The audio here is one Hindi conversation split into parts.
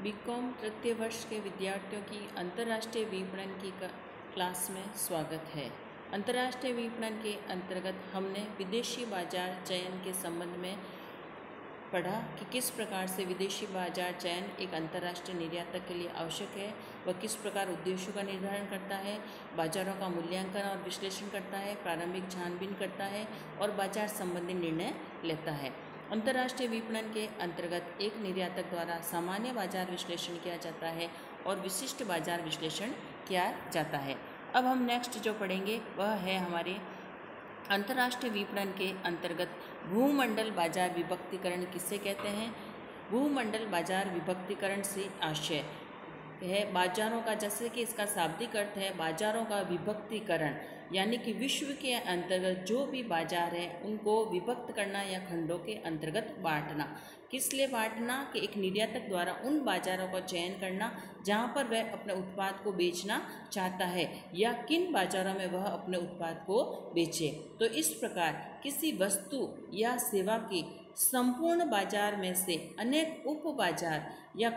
बीकॉम तृतीय वर्ष के विद्यार्थियों की अंतर्राष्ट्रीय विपणन की क्लास में स्वागत है। अंतर्राष्ट्रीय विपणन के अंतर्गत हमने विदेशी बाजार चयन के संबंध में पढ़ा कि किस प्रकार से विदेशी बाजार चयन एक अंतर्राष्ट्रीय निर्यातक के लिए आवश्यक है, वह किस प्रकार उद्देश्यों का निर्धारण करता है, बाजारों का मूल्यांकन और विश्लेषण करता है, प्रारंभिक छानबीन करता है और बाजार संबंधी निर्णय लेता है। अंतर्राष्ट्रीय विपणन के अंतर्गत एक निर्यातक द्वारा सामान्य बाजार विश्लेषण किया जाता है और विशिष्ट बाजार विश्लेषण किया जाता है। अब हम नेक्स्ट जो पढ़ेंगे वह है हमारे अंतर्राष्ट्रीय विपणन के अंतर्गत भूमंडल बाजार विभक्तिकरण किसे कहते हैं। भूमंडल बाजार विभक्तिकरण से आशय है बाजारों का, जैसे कि इसका शाब्दिक अर्थ है बाजारों का विभक्तिकरण, यानी कि विश्व के अंतर्गत जो भी बाजार है उनको विभक्त करना या खंडों के अंतर्गत बांटना। किस लिए बांटना कि एक निर्यातक द्वारा उन बाजारों का चयन करना जहां पर वह अपने उत्पाद को बेचना चाहता है या किन बाजारों में वह अपने उत्पाद को बेचे। तो इस प्रकार किसी वस्तु या सेवा के संपूर्ण बाजार में से अनेक उप बाजार या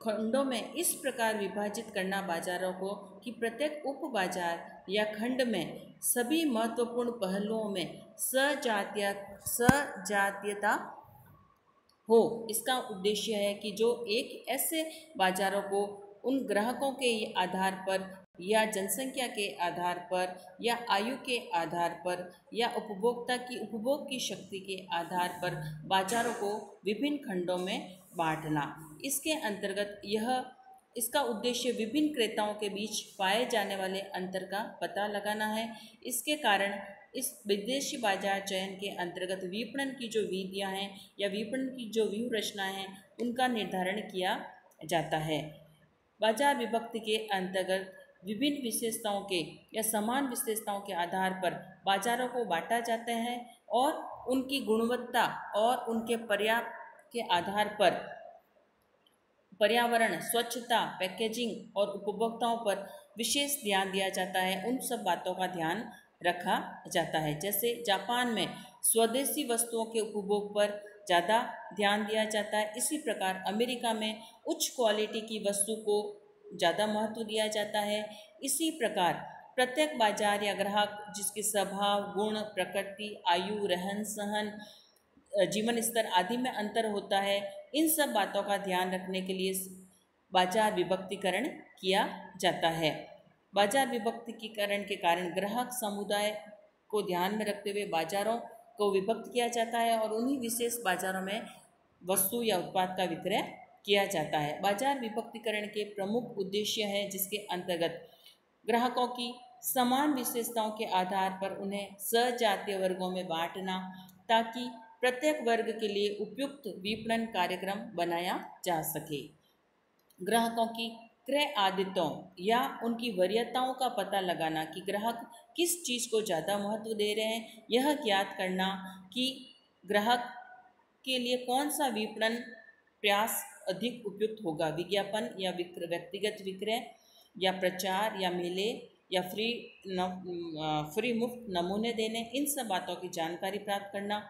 खंडों में इस प्रकार विभाजित करना बाजारों को कि प्रत्येक उप बाजार या खंड में सभी महत्वपूर्ण पहलुओं में सजातीयता हो। इसका उद्देश्य है कि जो एक ऐसे बाजारों को उन ग्राहकों के आधार पर या जनसंख्या के आधार पर या आयु के आधार पर या उपभोक्ता की उपभोग की शक्ति के आधार पर बाजारों को विभिन्न खंडों में बांटना। इसके अंतर्गत इसका उद्देश्य विभिन्न क्रेताओं के बीच पाए जाने वाले अंतर का पता लगाना है। इसके कारण इस विदेशी बाजार चयन के अंतर्गत विपणन की जो विधियां हैं या विपणन की जो व्यूह रचना है उनका निर्धारण किया जाता है। बाजार विभक्ति के अंतर्गत विभिन्न विशेषताओं के या समान विशेषताओं के आधार पर बाजारों को बांटा जाता है और उनकी गुणवत्ता और उनके पर्याप्त के आधार पर पर्यावरण, स्वच्छता, पैकेजिंग और उपभोक्ताओं पर विशेष ध्यान दिया जाता है। उन सब बातों का ध्यान रखा जाता है। जैसे जापान में स्वदेशी वस्तुओं के उपभोग पर ज़्यादा ध्यान दिया जाता है, इसी प्रकार अमेरिका में उच्च क्वालिटी की वस्तु को ज़्यादा महत्व दिया जाता है। इसी प्रकार प्रत्येक बाजार या ग्राहक जिसके स्वभाव, गुण, प्रकृति, आयु, रहन सहन, जीवन स्तर आदि में अंतर होता है, इन सब बातों का ध्यान रखने के लिए बाजार विभक्तिकरण किया जाता है। बाजार विभक्तिकरण के कारण ग्राहक समुदाय को ध्यान में रखते हुए बाजारों को विभक्त किया जाता है और उन्हीं विशेष बाजारों में वस्तु या उत्पाद का विक्रय किया जाता है। बाजार विभक्तिकरण के प्रमुख उद्देश्य है जिसके अंतर्गत ग्राहकों की समान विशेषताओं के आधार पर उन्हें सजातीय वर्गों में बांटना ताकि प्रत्येक वर्ग के लिए उपयुक्त विपणन कार्यक्रम बनाया जा सके। ग्राहकों की क्रय आदतों या उनकी वरीयताओं का पता लगाना कि ग्राहक किस चीज़ को ज़्यादा महत्व दे रहे हैं, यह ज्ञात करना कि ग्राहक के लिए कौन सा विपणन प्रयास अधिक उपयुक्त होगा, विज्ञापन या व्यक्तिगत विक्रय या प्रचार या मेले या फ्री मुफ्त नमूने देने, इन सब बातों की जानकारी प्राप्त करना।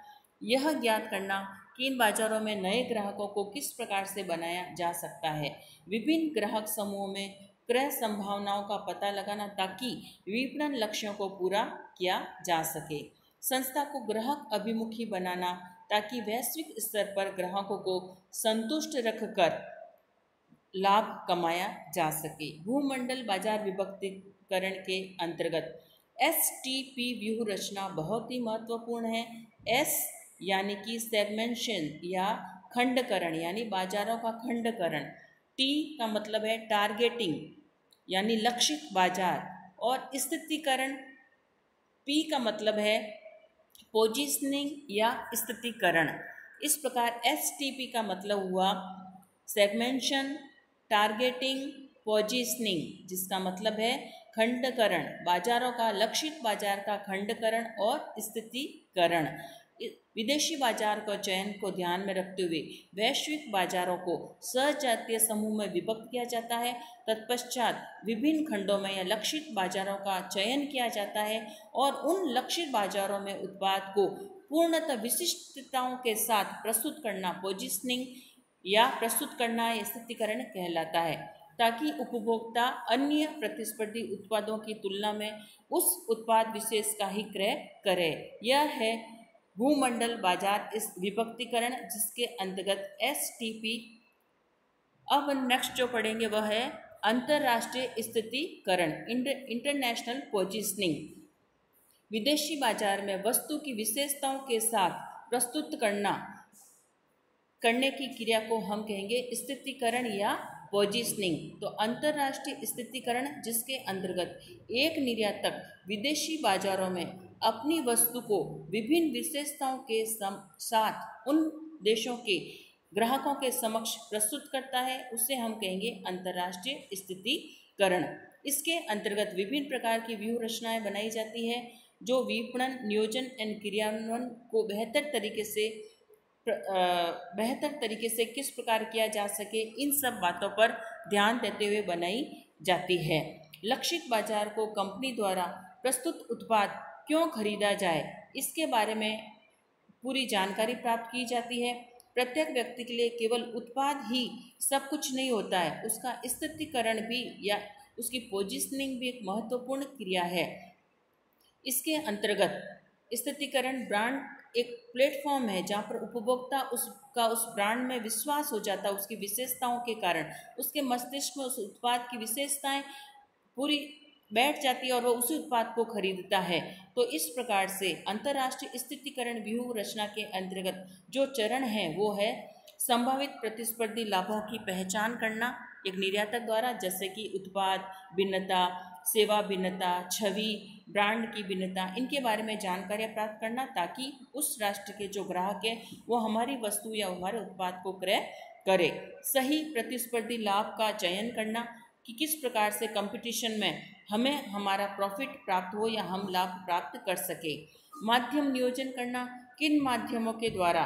यह ज्ञात करना कि इन बाजारों में नए ग्राहकों को किस प्रकार से बनाया जा सकता है। विभिन्न ग्राहक समूहों में क्रय संभावनाओं का पता लगाना ताकि विपणन लक्ष्यों को पूरा किया जा सके। संस्था को ग्राहक अभिमुखी बनाना ताकि वैश्विक स्तर पर ग्राहकों को संतुष्ट रखकर लाभ कमाया जा सके। भूमंडल बाजार विभक्तिकरण के अंतर्गत STP व्यूह रचना बहुत ही महत्वपूर्ण है। S यानी कि सेगमेंटेशन या खंडकरण यानी बाजारों का खंडकरण, T का मतलब है टारगेटिंग यानी लक्षित बाजार और स्थितीकरण, P का मतलब है पोजीशनिंग या स्थितीकरण। इस प्रकार STP का मतलब हुआ सेगमेंटेशन, टारगेटिंग, पोजीशनिंग, जिसका मतलब है खंडकरण, बाजारों का लक्षित बाजार का खंडकरण और स्थितीकरण। विदेशी बाजार का चयन को ध्यान में रखते हुए वैश्विक बाजारों को सजातीय समूह में विभक्त किया जाता है। तत्पश्चात विभिन्न खंडों में या लक्षित बाजारों का चयन किया जाता है और उन लक्षित बाजारों में उत्पाद को पूर्णतः विशिष्टताओं के साथ प्रस्तुत करना पोजीशनिंग या प्रस्तुत करना या स्थितीकरण कहलाता है, ताकि उपभोक्ता अन्य प्रतिस्पर्धी उत्पादों की तुलना में उस उत्पाद विशेष का ही क्रय करे। यह है भूमंडल बाजार इस विभक्तिकरण, जिसके अंतर्गत एसटीपी। अब नेक्स्ट जो पढ़ेंगे वह है अंतर्राष्ट्रीय स्थितीकरण, इंटरनेशनल पोजीशनिंग। विदेशी बाजार में वस्तु की विशेषताओं के साथ प्रस्तुत करने की क्रिया को हम कहेंगे स्थितीकरण या पोजीशनिंग। तो अंतर्राष्ट्रीय स्थितीकरण, जिसके अंतर्गत एक निर्यातक विदेशी बाजारों में अपनी वस्तु को विभिन्न विशेषताओं के साथ उन देशों के ग्राहकों के समक्ष प्रस्तुत करता है, उसे हम कहेंगे अंतर्राष्ट्रीय स्थितीकरण। इसके अंतर्गत विभिन्न प्रकार की व्यूह रचनाएं बनाई जाती है, जो विपणन, नियोजन एवं क्रियान्वयन को बेहतर तरीके से किस प्रकार किया जा सके, इन सब बातों पर ध्यान देते हुए बनाई जाती है। लक्षित बाजार को कंपनी द्वारा प्रस्तुत उत्पाद क्यों खरीदा जाए, इसके बारे में पूरी जानकारी प्राप्त की जाती है। प्रत्येक व्यक्ति के लिए केवल उत्पाद ही सब कुछ नहीं होता है, उसका स्थितीकरण भी या उसकी पोजीशनिंग भी एक महत्वपूर्ण क्रिया है। इसके अंतर्गत स्थितीकरण ब्रांड एक प्लेटफॉर्म है जहाँ पर उपभोक्ता उस ब्रांड में विश्वास हो जाता है, उसकी विशेषताओं के कारण उसके मस्तिष्क में उस उत्पाद की विशेषताएं पूरी बैठ जाती है और वह उसी उत्पाद को खरीदता है। तो इस प्रकार से अंतर्राष्ट्रीय स्थितीकरण व्यूह रचना के अंतर्गत जो चरण है वो है संभावित प्रतिस्पर्धी लाभों की पहचान करना एक निर्यातक द्वारा, जैसे कि उत्पाद भिन्नता, सेवा भिन्नता, छवि, ब्रांड की भिन्नता, इनके बारे में जानकारियाँ प्राप्त करना, ताकि उस राष्ट्र के जो ग्राहक है वो हमारी वस्तु या हमारे उत्पाद को क्रय करे। सही प्रतिस्पर्धी लाभ का चयन करना कि किस प्रकार से कंपटीशन में हमें हमारा प्रॉफिट प्राप्त हो या हम लाभ प्राप्त कर सके। माध्यम नियोजन करना, किन माध्यमों के द्वारा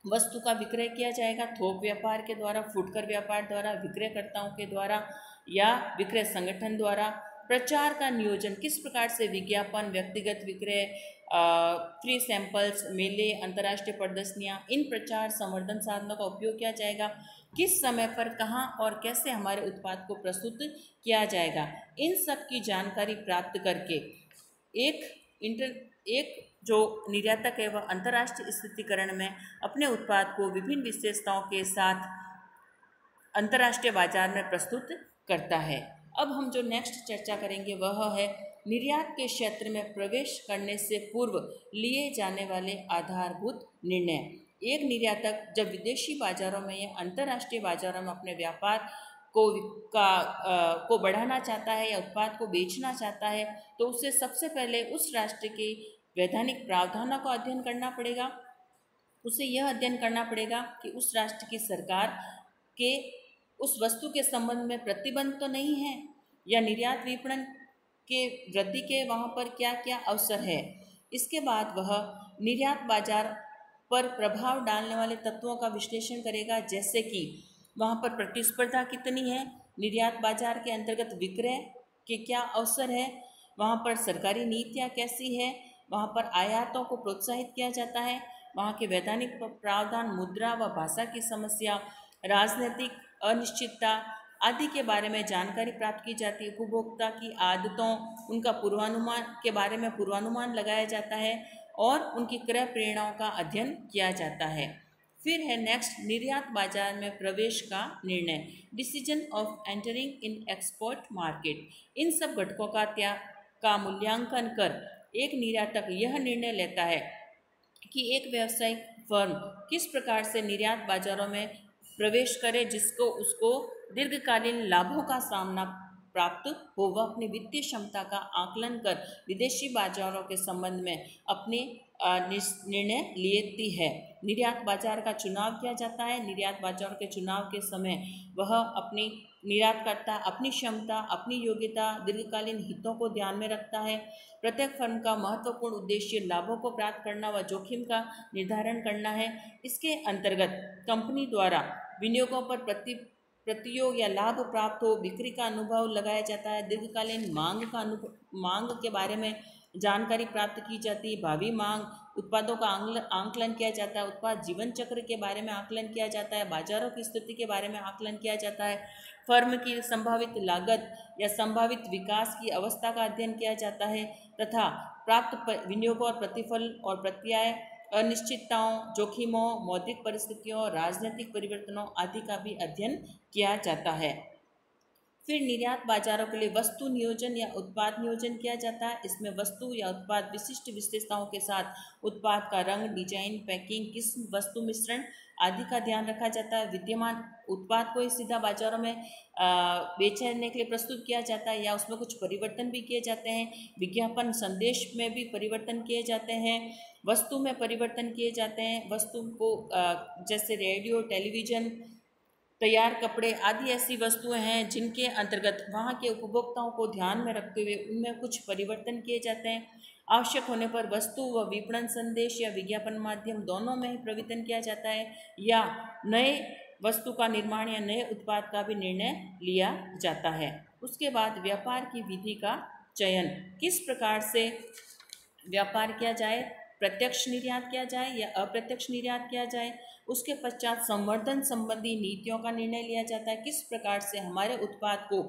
वस्तु का विक्रय किया जाएगा, थोक व्यापार के द्वारा, फुटकर व्यापार द्वारा, विक्रयकर्ताओं के द्वारा या विक्रय संगठन द्वारा। प्रचार का नियोजन, किस प्रकार से विज्ञापन, व्यक्तिगत विक्रय, फ्री सैंपल्स, मेले, अंतर्राष्ट्रीय प्रदर्शनियाँ, इन प्रचार संवर्धन साधनों का उपयोग किया जाएगा। किस समय पर, कहाँ और कैसे हमारे उत्पाद को प्रस्तुत किया जाएगा, इन सब की जानकारी प्राप्त करके एक जो निर्यातक है वह अंतर्राष्ट्रीय स्थितीकरण में अपने उत्पाद को विभिन्न विशेषताओं के साथ अंतर्राष्ट्रीय बाजार में प्रस्तुत करता है। अब हम जो नेक्स्ट चर्चा करेंगे वह है निर्यात के क्षेत्र में प्रवेश करने से पूर्व लिए जाने वाले आधारभूत निर्णय। एक निर्यातक जब विदेशी बाजारों में या अंतर्राष्ट्रीय बाजारों में अपने व्यापार को बढ़ाना चाहता है या उत्पाद को बेचना चाहता है, तो उसे सबसे पहले उस राष्ट्र के वैधानिक प्रावधानों का अध्ययन करना पड़ेगा। उसे यह अध्ययन करना पड़ेगा कि उस राष्ट्र की सरकार के उस वस्तु के संबंध में प्रतिबंध तो नहीं है, या निर्यात विपणन के वृद्धि के वहाँ पर क्या क्या अवसर है। इसके बाद वह निर्यात बाजार पर प्रभाव डालने वाले तत्वों का विश्लेषण करेगा, जैसे कि वहाँ पर प्रतिस्पर्धा कितनी है, निर्यात बाजार के अंतर्गत विक्रय के क्या अवसर है, वहाँ पर सरकारी नीतियाँ कैसी है, वहाँ पर आयातों को प्रोत्साहित किया जाता है, वहाँ के वैधानिक प्रावधान, मुद्रा व भाषा की समस्या, राजनीतिक अनिश्चितता आदि के बारे में जानकारी प्राप्त की जाती है। उपभोक्ता की आदतों, उनका पूर्वानुमान के बारे में पूर्वानुमान लगाया जाता है और उनकी क्रय प्रेरणाओं का अध्ययन किया जाता है। फिर है नेक्स्ट निर्यात बाजार में प्रवेश का निर्णय, decision of entering in export market. इन सब घटकों का मूल्यांकन कर एक निर्यातक यह निर्णय लेता है कि एक व्यावसायिक फर्म किस प्रकार से निर्यात बाजारों में प्रवेश करे, जिसको उसको दीर्घकालीन लाभों का सामना प्राप्त हो। वह अपनी वित्तीय क्षमता का आकलन कर विदेशी बाजारों के संबंध में अपने निर्णय लेती है। निर्यात बाजार का चुनाव किया जाता है। निर्यात बाजार के चुनाव के समय वह अपनी निर्यातकर्ता अपनी क्षमता, अपनी योग्यता, दीर्घकालीन हितों को ध्यान में रखता है। प्रत्येक फर्म का महत्वपूर्ण उद्देश्य लाभों को प्राप्त करना व जोखिम का निर्धारण करना है। इसके अंतर्गत कंपनी द्वारा विनियोगों पर प्रतियोग या लाभ प्राप्त हो, बिक्री का अनुभव लगाया जाता है। दीर्घकालीन मांग के बारे में जानकारी प्राप्त की जाती है। भावी मांग, उत्पादों का आंकलन किया जाता है। उत्पाद जीवन चक्र के बारे में आकलन किया जाता है। बाजारों की स्थिति के बारे में आकलन किया जाता है। फर्म की संभावित लागत या संभावित विकास की अवस्था का अध्ययन किया जाता है तथा प्राप्त विनियोगों और प्रतिफल और प्रत्याय, अनिश्चितताओं, जोखिमों, मौद्रिक परिस्थितियों, राजनीतिक परिवर्तनों आदि का भी अध्ययन किया जाता है। फिर निर्यात बाजारों के लिए वस्तु नियोजन या उत्पाद नियोजन किया जाता है। इसमें वस्तु या उत्पाद विशिष्ट विशेषताओं के साथ उत्पाद का रंग, डिजाइन, पैकिंग, किस्म, वस्तु मिश्रण आदि का ध्यान रखा जाता है। विद्यमान उत्पाद को ही सीधा बाजारों में बेचने के लिए प्रस्तुत किया जाता है या उसमें कुछ परिवर्तन भी किए जाते हैं। विज्ञापन संदेश में भी परिवर्तन किए जाते हैं। वस्तु में परिवर्तन किए जाते हैं। वस्तु को जैसे रेडियो, टेलीविज़न, तैयार कपड़े आदि ऐसी वस्तुएं हैं जिनके अंतर्गत वहाँ के उपभोक्ताओं को ध्यान में रखते हुए उनमें कुछ परिवर्तन किए जाते हैं। आवश्यक होने पर वस्तु व विपणन संदेश या विज्ञापन माध्यम दोनों में ही परिवर्तन किया जाता है या नए वस्तु का निर्माण या नए उत्पाद का भी निर्णय लिया जाता है। उसके बाद व्यापार की विधि का चयन, किस प्रकार से व्यापार किया जाए, प्रत्यक्ष निर्यात किया जाए या अप्रत्यक्ष निर्यात किया जाए। उसके पश्चात संवर्धन संबंधी नीतियों का निर्णय लिया जाता है। किस प्रकार से हमारे उत्पाद को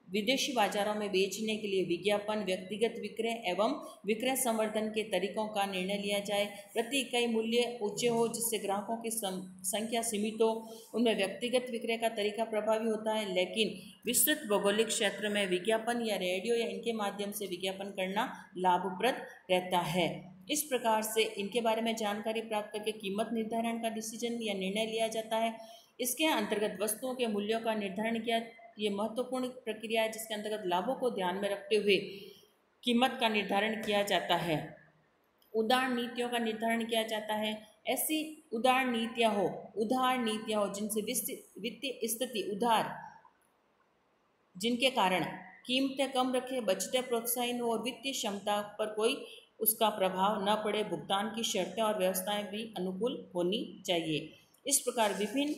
विदेशी बाजारों में बेचने के लिए विज्ञापन, व्यक्तिगत विक्रय एवं विक्रय संवर्धन के तरीकों का निर्णय लिया जाए। प्रति इकाई मूल्य ऊंचे हो जिससे ग्राहकों की संख्या सीमित हो, उनमें व्यक्तिगत विक्रय का तरीका प्रभावी होता है, लेकिन विस्तृत भौगोलिक क्षेत्र में विज्ञापन या रेडियो या इनके माध्यम से विज्ञापन करना लाभप्रद रहता है। इस प्रकार से इनके बारे में जानकारी प्राप्त करके कीमत निर्धारण का डिसीजन या निर्णय लिया जाता है। इसके अंतर्गत वस्तुओं के मूल्यों का निर्धारण किया, ये महत्वपूर्ण प्रक्रिया है जिसके अंतर्गत लाभों को ध्यान में रखते हुए कीमत का निर्धारण किया जाता है। उदार नीतियों का निर्धारण किया जाता है। ऐसी उदार नीतियाँ हो जिनसे वित्तीय स्थिति उधार, जिनके कारण कीमतें कम रखे, बचतें प्रोत्साहित हो और वित्तीय क्षमता पर कोई उसका प्रभाव न पड़े। भुगतान की शर्तें और व्यवस्थाएं भी अनुकूल होनी चाहिए। इस प्रकार विभिन्न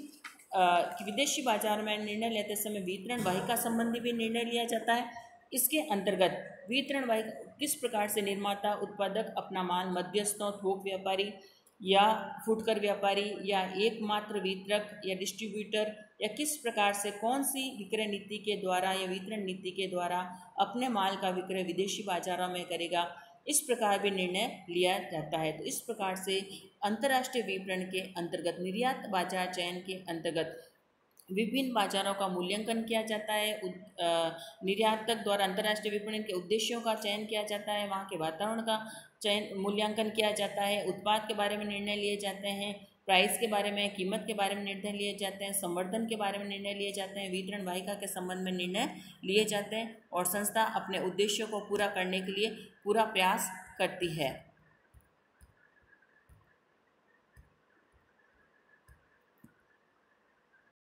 विदेशी बाजार में निर्णय लेते समय वितरण वाहिका संबंधी भी निर्णय लिया जाता है। इसके अंतर्गत वितरण वाहिका किस प्रकार से निर्माता, उत्पादक अपना माल मध्यस्थों, थोक व्यापारी या फुटकर व्यापारी या एकमात्र वितरक या डिस्ट्रीब्यूटर या किस प्रकार से कौन सी विक्रय नीति के द्वारा या वितरण नीति के द्वारा अपने माल का विक्रय विदेशी बाजारों में करेगा, इस प्रकार भी निर्णय लिया जाता है। तो इस प्रकार से अंतर्राष्ट्रीय विपणन के अंतर्गत निर्यात बाजार चयन के अंतर्गत विभिन्न बाजारों का मूल्यांकन किया जाता है। निर्यातक द्वारा अंतर्राष्ट्रीय विपणन के उद्देश्यों का चयन किया जाता है, वहाँ के वातावरण का मूल्यांकन किया जाता है, उत्पाद के बारे में निर्णय लिए जाते हैं, प्राइस के बारे में, कीमत के बारे में निर्णय लिए जाते हैं, संवर्धन के बारे में निर्णय लिए जाते हैं, वितरण वाहिका के संबंध में निर्णय लिए जाते हैं और संस्था अपने उद्देश्यों को पूरा करने के लिए पूरा प्रयास करती है।